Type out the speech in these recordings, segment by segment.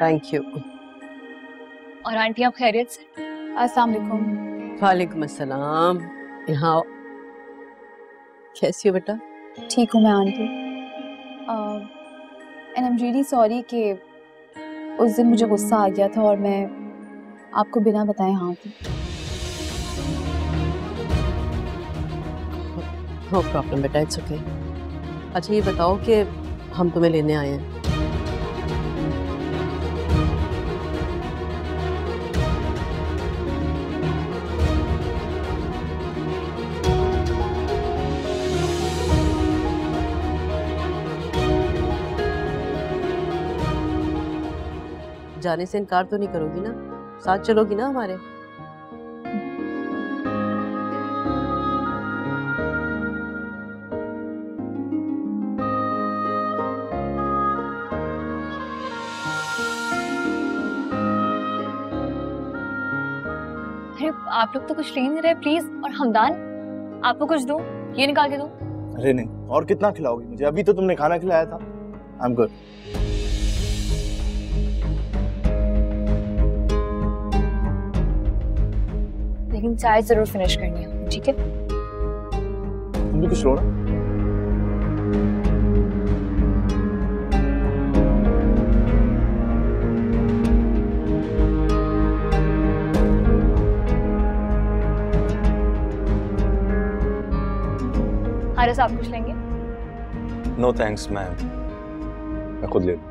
Thank you. और aunty आप खैरियत से? अस्सलाम वालेकुम। वालेकुम अस्सलाम। यहाँ आओ। कैसी हो बेटा? ठीक हूँ मैं aunty. And I am really sorry कि उस दिन मुझे गुस्सा आ गया था और मैं आपको बिना बताए हाँ की। नो प्रॉब्लम बेटा, इट्स ओके। अच्छा ये बताओ कि हम तुम्हें लेने आए हैं। जाने से इनकार तो नहीं करोगी ना? साथ चलोगी ना हमारे? अरे आप लोग तो कुछ ले नहीं रहे प्लीज। और हमदान आपको कुछ दूं? ये निकाल के दूं? अरे नहीं, और कितना खिलाओगी मुझे? अभी तो तुमने खाना खिलाया था। I am good. लेकिन चाय जरूर फिनिश करनी है, ठीक है? तुम भी कुछ लो ना। हारिस आप कुछ लेंगे? नो थैंक्स मैम, मैं खुद ले लूं।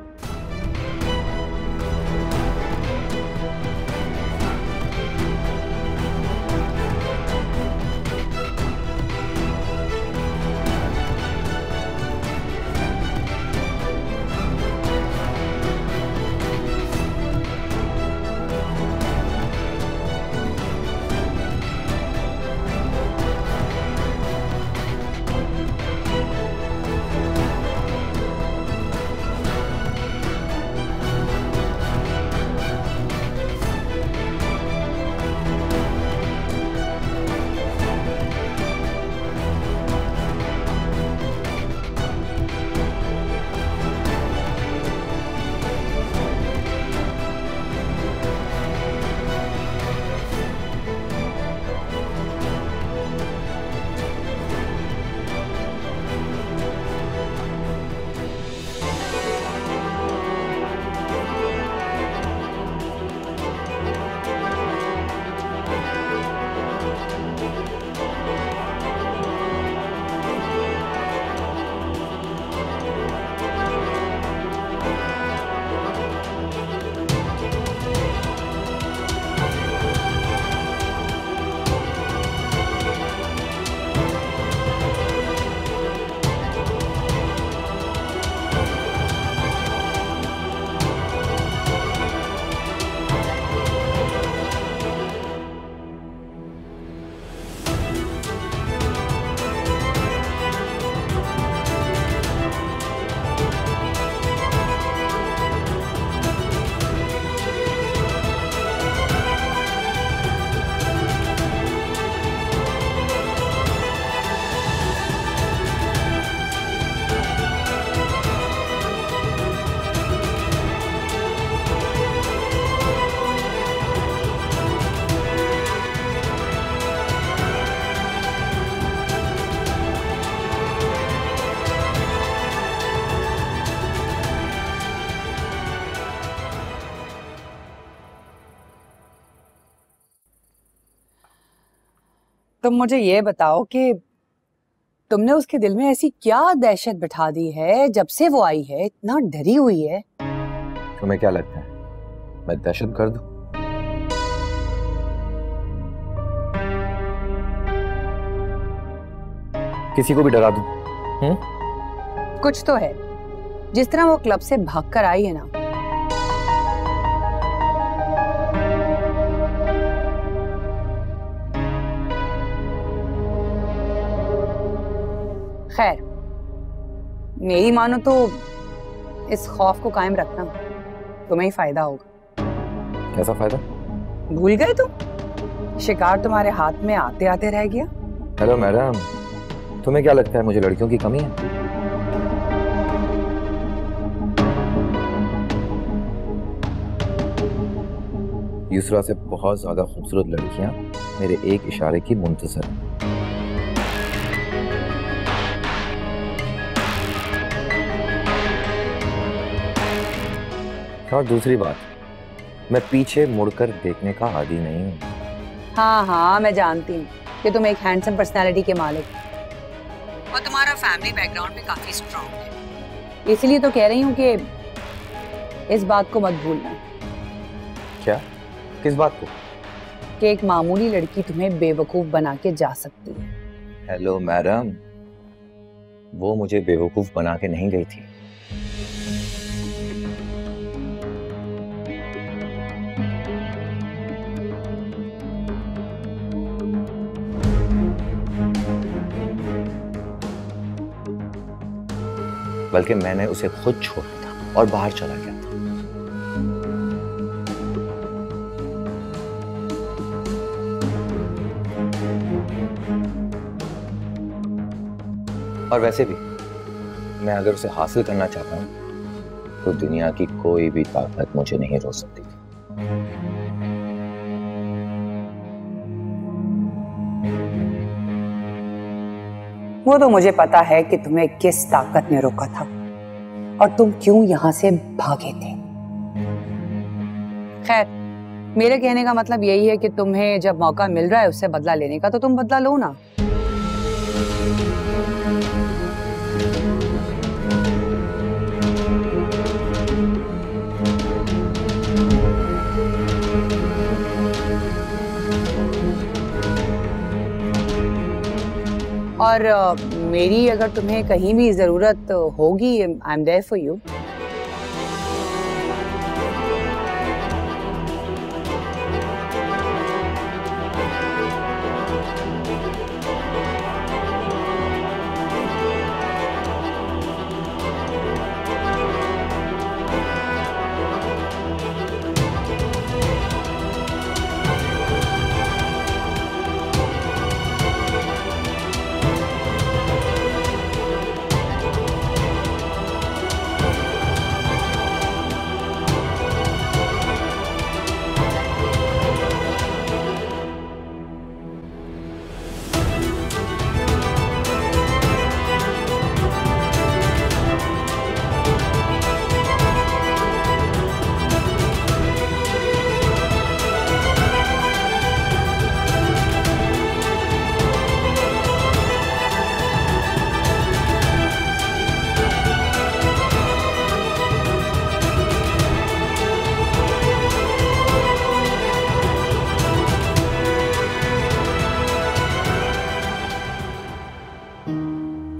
तुम मुझे ये बताओ कि तुमने उसके दिल में ऐसी क्या दहशत बिठा दी है जब से वो आई है, इतना डरी हुई है? तुम्हें क्या लगता है मैं दहशत गर्द हूं? किसी को भी डरा दूं? कुछ तो है। जिस तरह वो क्लब से भागकर आई है ना, खैर मेरी मानो तो इस खौफ को कायम रखना तुम्हें ही फायदा होगा। कैसा फायदा? भूल गए तुम? शिकार तुम्हारे हाथ में आते आते रह गया। हेलो मैडम, तुम्हें क्या लगता है मुझे लड़कियों की कमी है? यूसरा से बहुत ज्यादा खूबसूरत लड़कियां मेरे एक इशारे की मुंतजर हैं। और दूसरी बात, मैं पीछे मुड़कर देखने का आदी नहीं हूं। हाँ हाँ, मैं जानती हूँ कि तुम एक हैंडसम पर्सनालिटी के मालिक हो और तुम्हारा फैमिली बैकग्राउंड भी काफी स्ट्रांग है। इसलिए तो कह रही हूँ कि इस बात को मत भूलना। क्या? किस बात को? कि एक मामूली लड़की तुम्हें बेवकूफ बना के जा सकती है। हेलो मैडम, वो मुझे बेवकूफ बना के नहीं गई थी। बल्कि मैंने उसे खुद छोड़ा था और बाहर चला गया था। और वैसे भी मैं अगर उसे हासिल करना चाहता हूं तो दुनिया की कोई भी ताकत मुझे नहीं रोक सकती। वो तो मुझे पता है कि तुम्हें किस ताकत ने रोका था और तुम क्यों यहां से भागे थे। खैर, मेरे कहने का मतलब यही है कि तुम्हें जब मौका मिल रहा है उससे बदला लेने का तो तुम बदला लो ना। और मेरी अगर तुम्हें कहीं भी जरूरत होगी, I am there for you.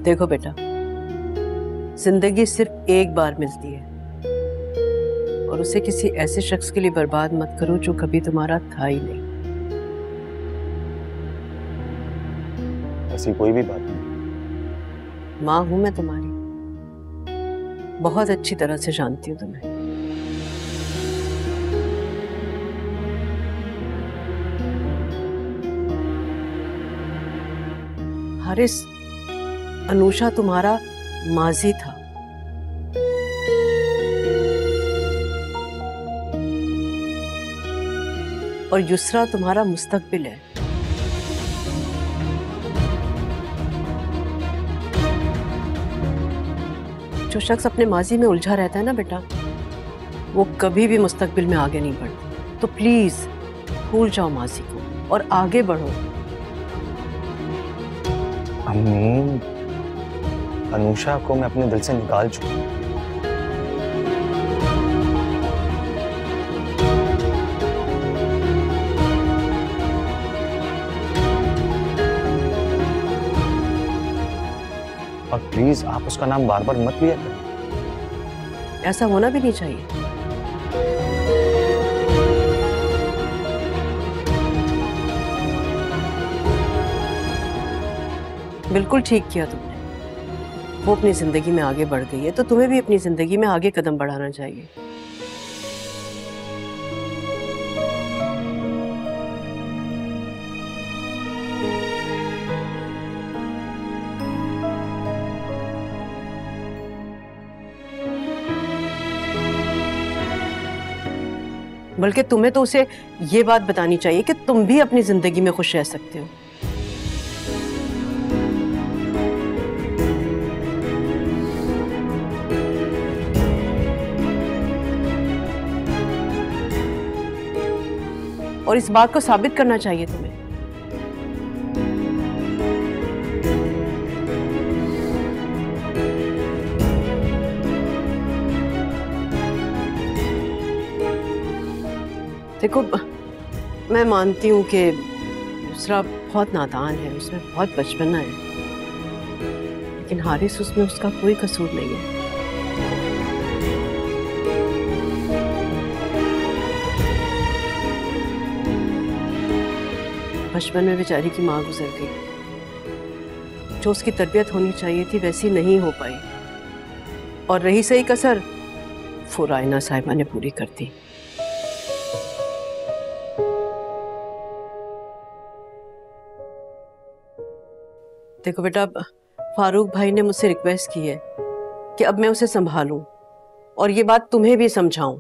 देखो बेटा, जिंदगी सिर्फ एक बार मिलती है और उसे किसी ऐसे शख्स के लिए बर्बाद मत करो जो कभी तुम्हारा था ही नहीं। ऐसी कोई भी बात नहीं। माँ हूं मैं तुम्हारी, बहुत अच्छी तरह से जानती हूँ तुम्हें। हारिस, अनुषा तुम्हारा माजी था, और युसरा तुम्हारा मुस्तकबिल है। जो शख्स अपने माजी में उलझा रहता है ना बेटा, वो कभी भी मुस्तकबिल में आगे नहीं बढ़ता। तो प्लीज भूल जाओ माजी को और आगे बढ़ो। अम्मी, अनुषा को मैं अपने दिल से निकाल चुका हूं। और प्लीज आप उसका नाम बार बार मत लिया करें। ऐसा होना भी नहीं चाहिए। बिल्कुल ठीक किया तुमने। वो अपनी जिंदगी में आगे बढ़ गई है तो तुम्हें भी अपनी जिंदगी में आगे कदम बढ़ाना चाहिए। बल्कि तुम्हें तो उसे ये बात बतानी चाहिए कि तुम भी अपनी जिंदगी में खुश रह सकते हो। और इस बात को साबित करना चाहिए तुम्हें। देखो, मैं मानती हूँ कि दूसरा बहुत नादान है, उसमें बहुत बचपना है, लेकिन हारिस उसमें उसका कोई कसूर नहीं है। बचपन में बेचारी की माँ गुजर गई, जो उसकी तरबियत होनी चाहिए थी वैसी नहीं हो पाई, और रही सही कसर वो रायना साहिबा ने पूरी कर दी। देखो बेटा, फारूक भाई ने मुझसे रिक्वेस्ट की है कि अब मैं उसे संभालूं और ये बात तुम्हें भी समझाऊं।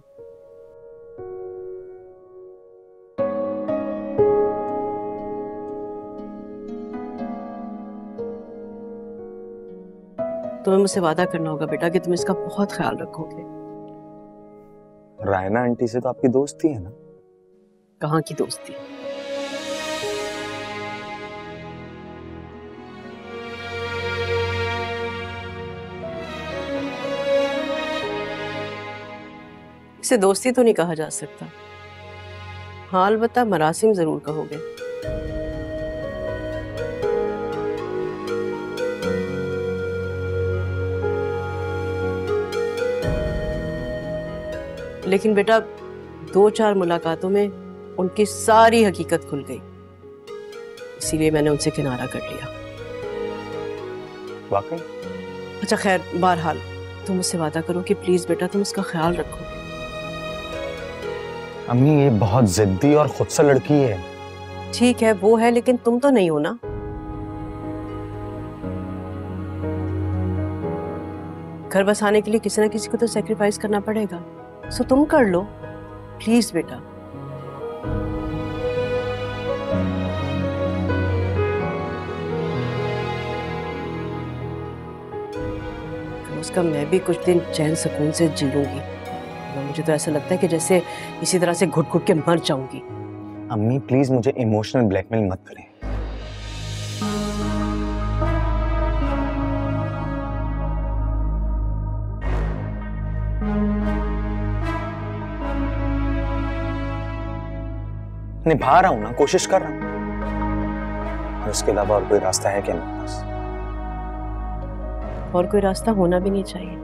तुम्हें मुझसे वादा करना होगा बेटा कि तुम इसका बहुत ख्याल रखोगे। रायना आंटी से तो आपकी दोस्ती है ना? कहाँ की दोस्ती? इसे दोस्ती तो नहीं कहा जा सकता। हाँ, अलबत्ता मरासिम जरूर कहोगे। लेकिन बेटा, 2-4 मुलाकातों में उनकी सारी हकीकत खुल गई, इसीलिए मैंने उनसे किनारा कर लिया। वाकई? अच्छा खैर, बहरहाल तुम मुझसे वादा करो कि प्लीज बेटा तुम उसका ख्याल रखोगे। अम्मी, ये बहुत जिद्दी और खुदसा लड़की है। ठीक है, वो है, लेकिन तुम तो नहीं हो ना। घर बसाने के लिए किसी ना किसी को तो सैक्रिफाइस करना पड़ेगा, सो तुम कर लो प्लीज बेटा। कम से कम मैं भी कुछ दिन चैन सुकून से जी लूंगी। मुझे तो ऐसा लगता है कि जैसे इसी तरह से घुट घुट के मर जाऊंगी। अम्मी प्लीज मुझे इमोशनल ब्लैकमेल मत करें। निभा रहा हूं ना, कोशिश कर रहा हूं, और इसके अलावा और कोई रास्ता है क्या मेरे पास? और कोई रास्ता होना भी नहीं चाहिए।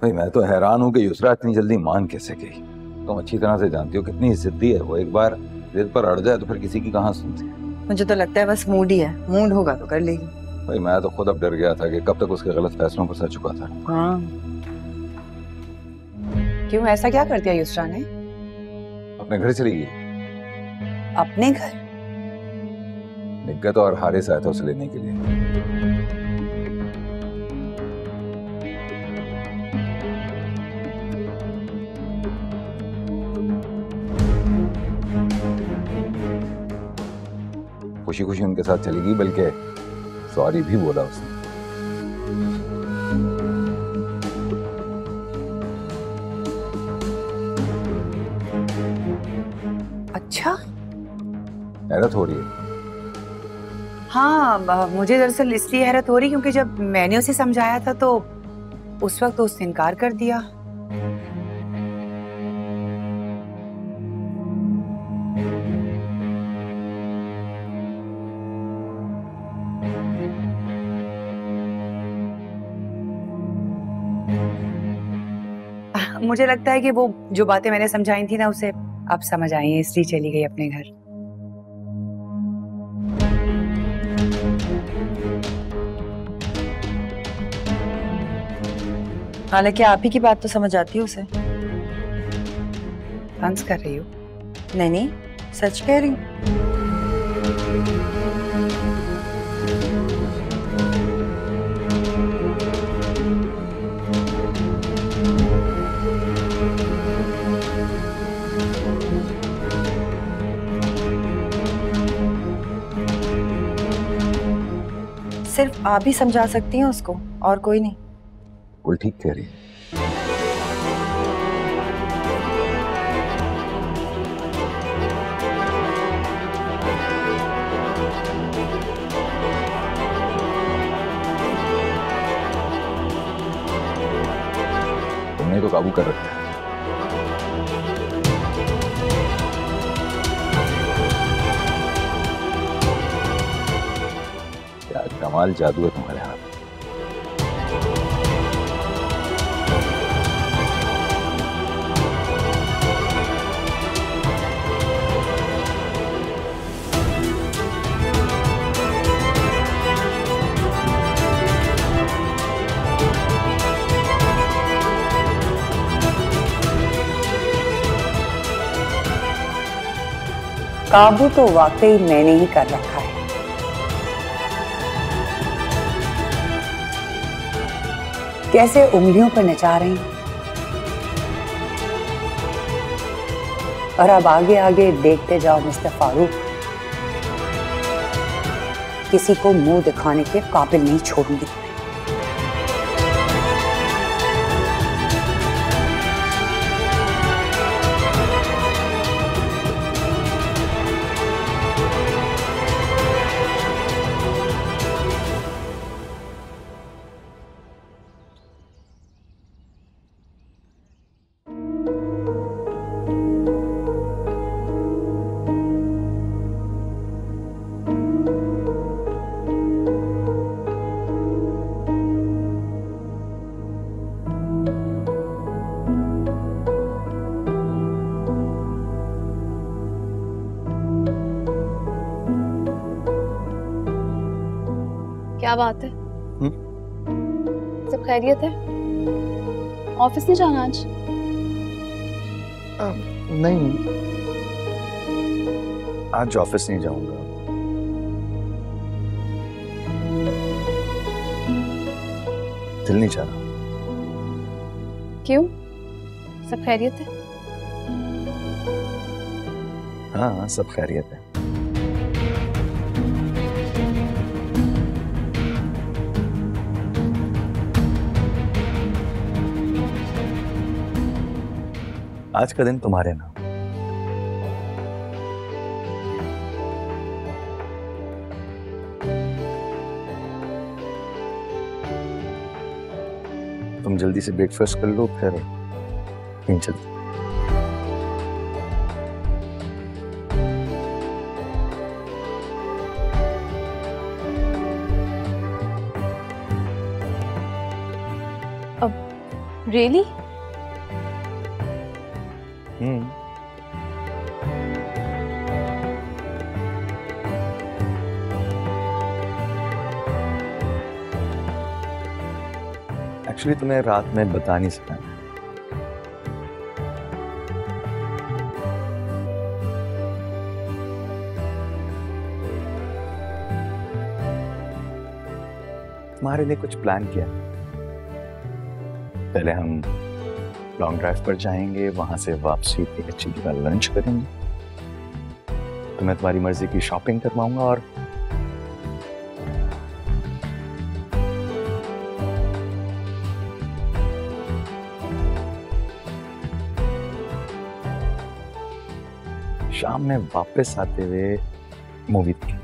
भाई मैं तो हैरान हूँ कि युसरा इतनी जल्दी मान कैसे गई। तुम अच्छी तरह से जानती हो कितनी जिद्दी है वो, एक बार जिद पर अड़ जाए तो फिर किसी की कहाँ सुनती है। मुझे तो लगता है बस मूड ही है, मूड होगा तो कर लेगी। भाई मैं तो खुद अब डर गया था कि कब तक उसके गलत फैसलों पर सच चुका था। हाँ, क्यों ऐसा क्या कर दिया युसरा ने? अपने घर चली गई। अपने घर? निग्गत और हारिस आया था उसे लेने के लिए। खुशी खुशी उनके साथ चली गई, बल्कि सॉरी भी बोला उसने। अच्छा, हैरत हो रही है। हाँ, मुझे दरअसल इसलिए हैरत हो रही क्योंकि जब मैंने उसे समझाया था तो उस वक्त उसने इनकार कर दिया। मुझे लगता है कि वो जो बातें मैंने समझाई थी ना उसे अब समझ आई है, इसलिए चली गई अपने घर। हालांकि आप ही की बात तो समझ आती है उसे। हंस कर रही हो? नहीं नहीं, सच कह रही हूँ। सिर्फ आप ही समझा सकती हैं उसको, और कोई नहीं। वो ठीक कह रही है। तुमने तो काबू कर रखा है। क्या कमाल जादू है तुम्हारे हाथ में। काबू तो वाकई मैंने ही कर रखा है। कैसे उंगलियों पर नचा रही हैं। और अब आगे आगे देखते जाओ मिस्टर फारूक, किसी को मुंह दिखाने के काबिल नहीं छोड़ूंगी। क्या बात है? सब खैरियत है? ऑफिस नहीं जाना आज? नहीं, आज ऑफिस नहीं जाऊंगा। दिल नहीं चाह रहा। क्यों? सब खैरियत है? हाँ, सब खैरियत है। आज का दिन तुम्हारे नाम। तुम जल्दी से ब्रेकफास्ट कर लो, फिर कहीं चलते। रियली? एक्चुअली तुम्हें रात में बता नहीं सका। तुम्हारे लिए कुछ प्लान किया। पहले हम लॉन्ग ड्राइव पर जाएंगे, वहां से वापसी एक अच्छी जगह लंच करेंगे, तो मैं तुम्हारी मर्जी की शॉपिंग करवाऊंगा और शाम में वापस आते हुए मूवी देखेंगे।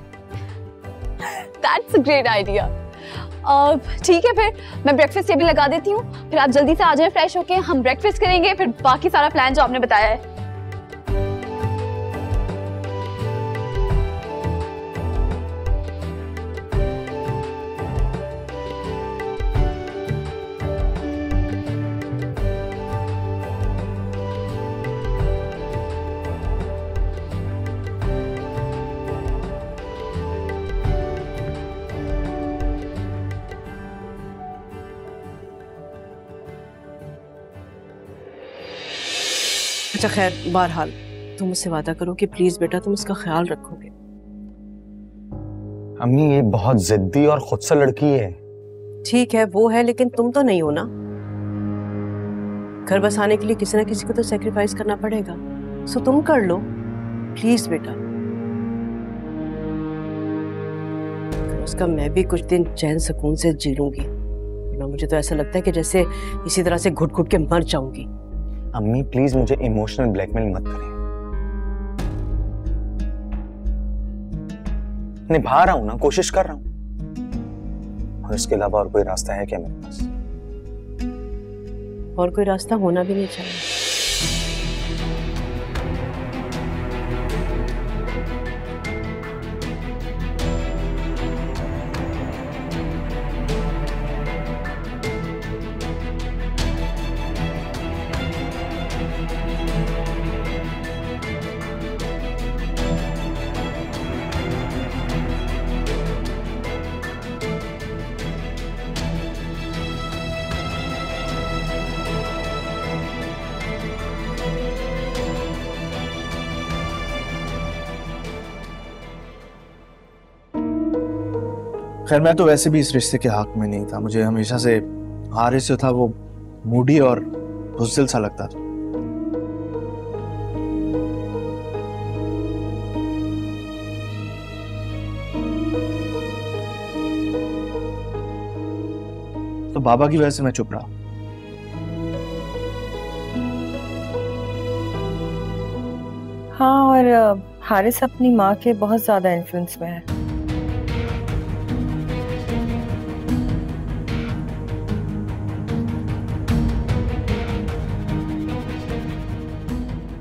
That's a great idea. ठीक है, फिर मैं ब्रेकफास्ट टेबल लगा देती हूँ, फिर आप जल्दी से आ जाए फ्रेश होके, हम ब्रेकफास्ट करेंगे, फिर बाकी सारा प्लान जो आपने बताया है। अच्छा खैर, बहरहाल तुम मुझसे वादा करो कि प्लीज बेटा तुम उसका ख्याल रखोगे। अम्मी ये बहुत जिद्दी और खुद से लड़की है। ठीक है वो है, लेकिन तुम तो नहीं हो ना। घर बसाने के लिए किसी ना किसी को तो सेक्रीफाइस करना पड़ेगा, सो तुम कर लो प्लीज बेटा। उसका मैं भी कुछ दिन चैन सुकून से जी लूंगी, मुझे तो ऐसा लगता है कि जैसे इसी तरह से घुट घुट के मर जाऊंगी। अम्मी प्लीज मुझे इमोशनल ब्लैकमेल मत करें। निभा रहा हूं ना, कोशिश कर रहा हूं, और इसके अलावा और कोई रास्ता है क्या मेरे पास? और कोई रास्ता होना भी नहीं चाहिए। खैर मैं तो वैसे भी इस रिश्ते के हक में नहीं था, मुझे हमेशा से हारिस जो था वो मूडी और बुज़दिल सा लगता था। तो बाबा की वजह से मैं चुप रहा। हाँ, और हारिस अपनी माँ के बहुत ज्यादा इन्फ्लुएंस में है।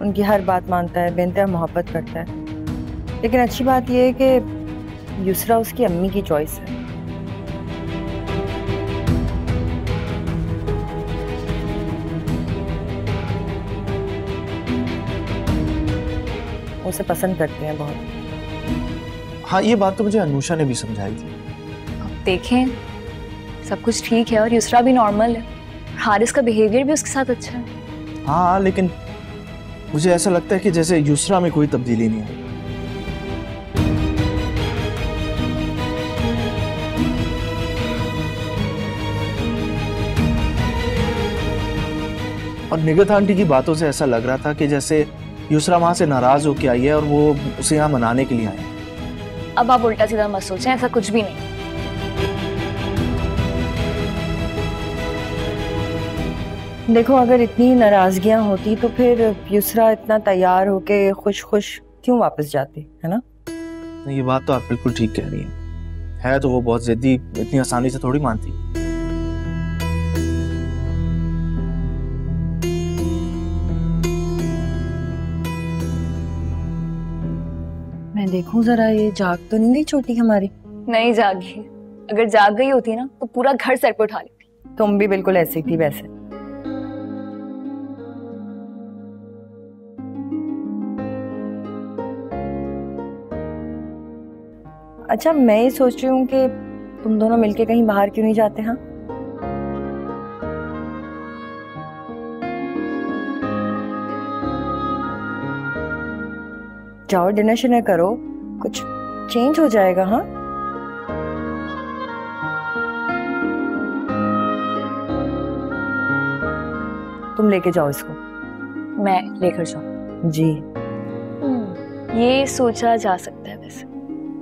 उनकी हर बात मानता है, बेइंतहा मोहब्बत करता है। लेकिन अच्छी बात यह है कि युसरा उसकी अम्मी की चॉइस है। उसे पसंद करती हैं बहुत। हाँ ये बात तो मुझे अनुषा ने भी समझाई थी। आप देखें सब कुछ ठीक है और युसरा भी नॉर्मल है, हारिस का बिहेवियर भी उसके साथ अच्छा है। हाँ लेकिन मुझे ऐसा लगता है कि जैसे युसरा में कोई तब्दीली नहीं है। और निगत आंटी की बातों से ऐसा लग रहा था कि जैसे युसरा वहां से नाराज होकर आई है और वो उसे यहाँ मनाने के लिए आई है। अब आप उल्टा सीधा मत सोचें, ऐसा कुछ भी नहीं। देखो अगर इतनी नाराजगियां होती तो फिर युसरा इतना तैयार होके खुश खुश क्यों वापस जाती, है ना? ये बात तो आप बिल्कुल ठीक कह रही है तो वो बहुत जिद्दी, इतनी आसानी से थोड़ी मानती। मैं देखूं जरा, ये जाग तो नहीं गई छोटी हमारी? नहीं जागी, अगर जाग गई होती ना तो पूरा घर सर पे उठा लेती। तुम भी बिल्कुल ऐसी थी वैसे। अच्छा मैं ये सोच रही हूँ कि तुम दोनों मिलके कहीं बाहर क्यों नहीं जाते? हाँ जाओ, डिनर शिनर करो, कुछ चेंज हो जाएगा। हाँ तुम लेके जाओ इसको। मैं लेकर जाऊं? जी ये सोचा जा सकता है वैसे।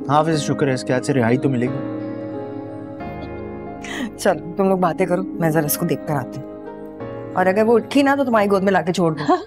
हाँ वैसे शुक्र है, इसके हाथ से रिहाई तो मिलेगी। चलो तुम लोग बातें करो, मैं जरा इसको देख कर आती हूँ, और अगर वो उठी ना तो तुम्हारी गोद में लाके छोड़ दो।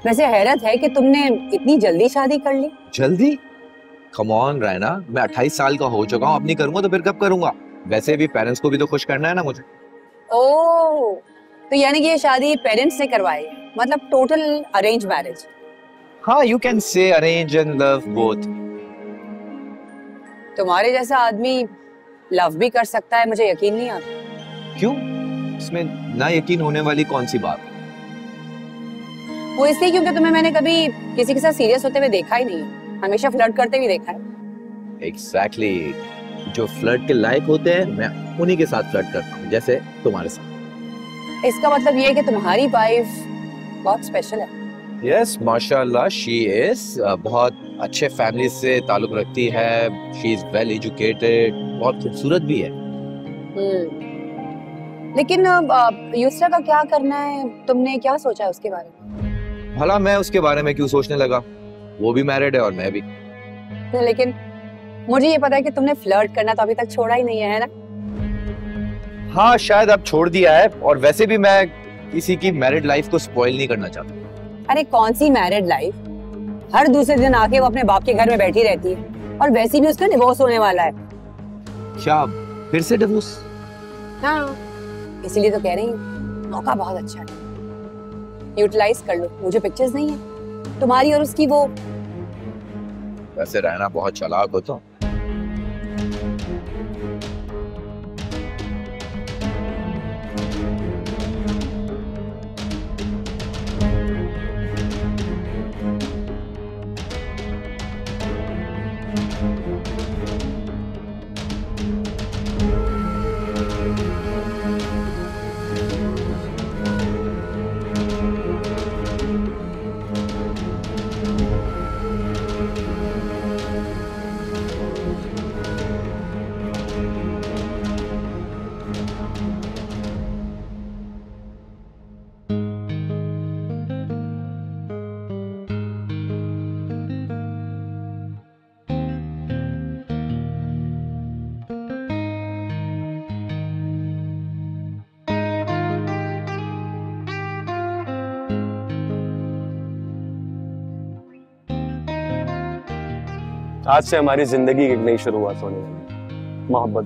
वैसे हैरत है कि तुमने इतनी जल्दी शादी कर ली। जल्दी? कम ऑन रैना, मैं 28 साल का हो चुका हूँ, अब नहीं करूंगा तो फिर कब करूंगा? वैसे भी पेरेंट्स को भी तो खुश करना है ना मुझे। ओह, तो यानी कि ये शादी पेरेंट्स ने करवाई, मतलब टोटल अरेंज मैरिज। हाँ, you can say arrange and love both. तुम्हारे जैसा आदमी लव भी कर सकता है, मुझे यकीन नहीं आता। क्यों? इसमें ना यकीन होने वाली कौन सी बात? वो इसलिए क्योंकि तुम्हें मैंने कभी किसी के साथ सीरियस होते हुए देखा ही नहीं, हमेशा फ्लर्ट करते हुए देखा है। एग्जैक्टली, जो फ्लर्ट के लायक होते हैं मैं उन्हीं के साथ फ्लर्ट करता हूँ, जैसे तुम्हारे साथ। इसका मतलब ये है कि तुम्हारी वाइफ बहुत स्पेशल है। यस, माशाल्लाह शी इज, बहुत अच्छे फैमिली से ताल्लुक रखती है, शी इज वेल एजुकेटेड, बहुत खूबसूरत भी है। लेकिन युसरा का क्या करना है, तुमने क्या सोचा है उसके बारे में? भला मैं उसके बारे में क्यों सोचने लगा, वो भी मैरिड है और मैं भी। लेकिन मुझे ये पता है कि तुमने फ्लर्ट करना तो अभी तक छोड़ा ही नहीं है ना? हाँ, शायद अब छोड़ दिया है, और वैसे भी मैं किसी की मैरिड लाइफ को स्पॉइल नहीं करना चाहता। अरे कौन सी मैरिड लाइफ, हर दूसरे दिन आके वो अपने बाप के घर में बैठी रहती है, और वैसे भी उसका डिवोर्स होने वाला है। क्या फिर से डिवोर्स? हाँ, इसीलिए तो कह रही हूँ, मौका बहुत अच्छा है, यूटिलाइज कर लो। मुझे पिक्चर्स नहीं है तुम्हारी और उसकी, वो वैसे रहना बहुत चालाक हो तो। आज से हमारी जिंदगी की एक नई शुरुआत होने वाली है, मोहब्बत।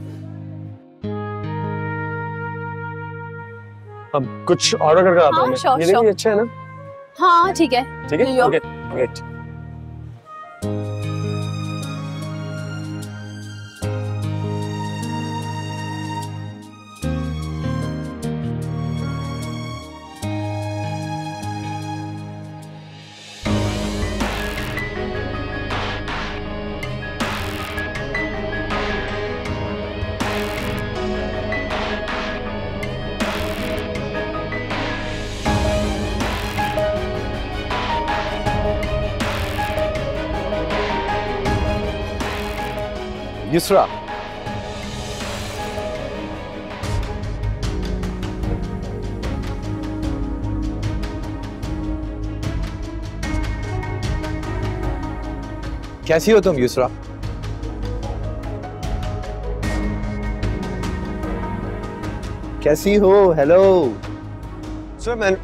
अब कुछ ऑर्डर करके आता हूँ मैं। sure, ये देखिए, अच्छा है ना? हाँ ठीक है, ठीक है, लियो। Okay, great. युसरा, कैसी हो तुम युसरा? कैसी हो? हेलो सर, मैं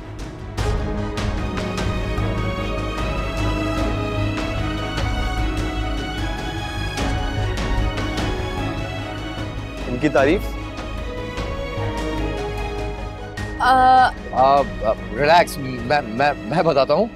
इनकी तारीफ। रिलैक्स, मैं बताता हूँ।